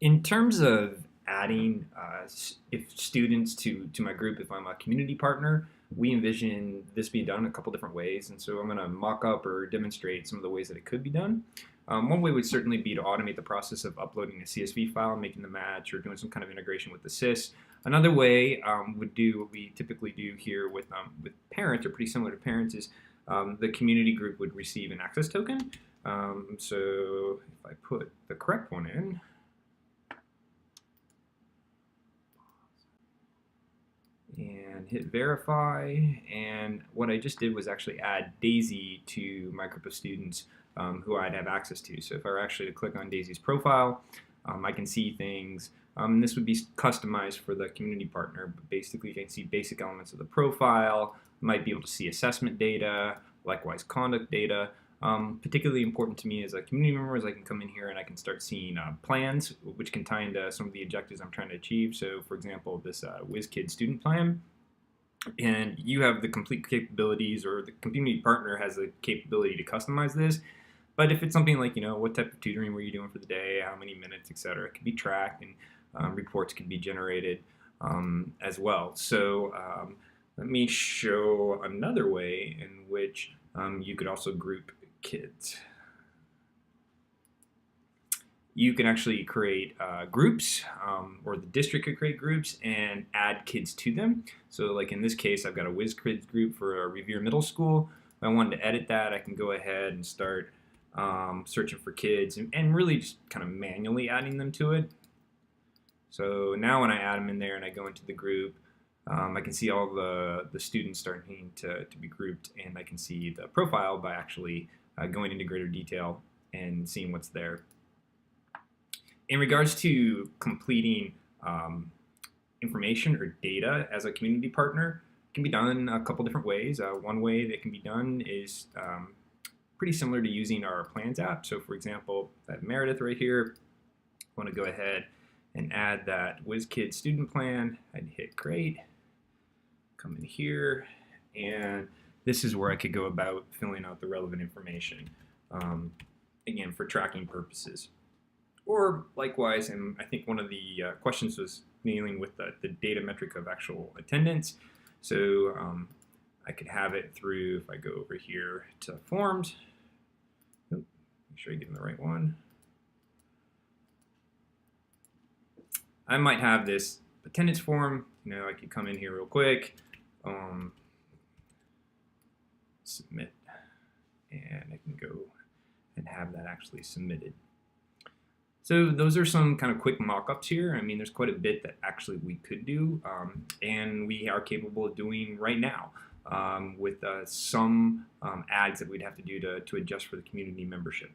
In terms of adding if students to my group, if I'm a community partner, we envision this be done a couple different ways. And so I'm going to mock up or demonstrate some of the ways that it could be done. One way would certainly be to automate the process of uploading a CSV file, making the match, or doing some kind of integration with the sys. Another way would do what we typically do here with parents, or pretty similar to parents, is the community group would receive an access token. So if I put the correct one in, and hit verify, and what I just did was actually add Daisy to my group of students who I'd have access to. So if I were actually to click on Daisy's profile, I can see things. This would be customized for the community partner, but basically you can see basic elements of the profile, might be able to see assessment data, likewise conduct data. Particularly important to me as a community member is I can come in here and I can start seeing plans, which can tie into some of the objectives I'm trying to achieve. So for example, this WizKid student plan, and you have the complete capabilities, or the community partner has the capability to customize this. But if it's something like, what type of tutoring were you doing for the day, how many minutes, etc., it can be tracked, and reports can be generated as well. So let me show another way in which you could also group kids. You can actually create groups, or the district could create groups and add kids to them. So like in this case, I've got a WizKids group for Revere Middle School. If I wanted to edit that, I can go ahead and start searching for kids and really just kind of manually adding them to it. So now when I add them in there and I go into the group, I can see all the students starting to be grouped, and I can see the profile by actually going into greater detail and seeing what's there. In regards to completing information or data as a community partner, it can be done a couple different ways. One way that can be done is pretty similar to using our plans app. So for example, I have Meredith right here. I want to go ahead and add that WizKid student plan. I'd hit create, come in here, and this is where I could go about filling out the relevant information, again, for tracking purposes. Or likewise, and I think one of the questions was dealing with the data metric of actual attendance. So I could have it through, if I go over here to forms, make sure I get in the right one. I might have this attendance form. I could come in here real quick, submit, and I can go and have that actually submitted. So those are some kind of quick mock-ups here. I mean, there's quite a bit that actually we could do, and we are capable of doing right now with some ads that we'd have to do to adjust for the community membership.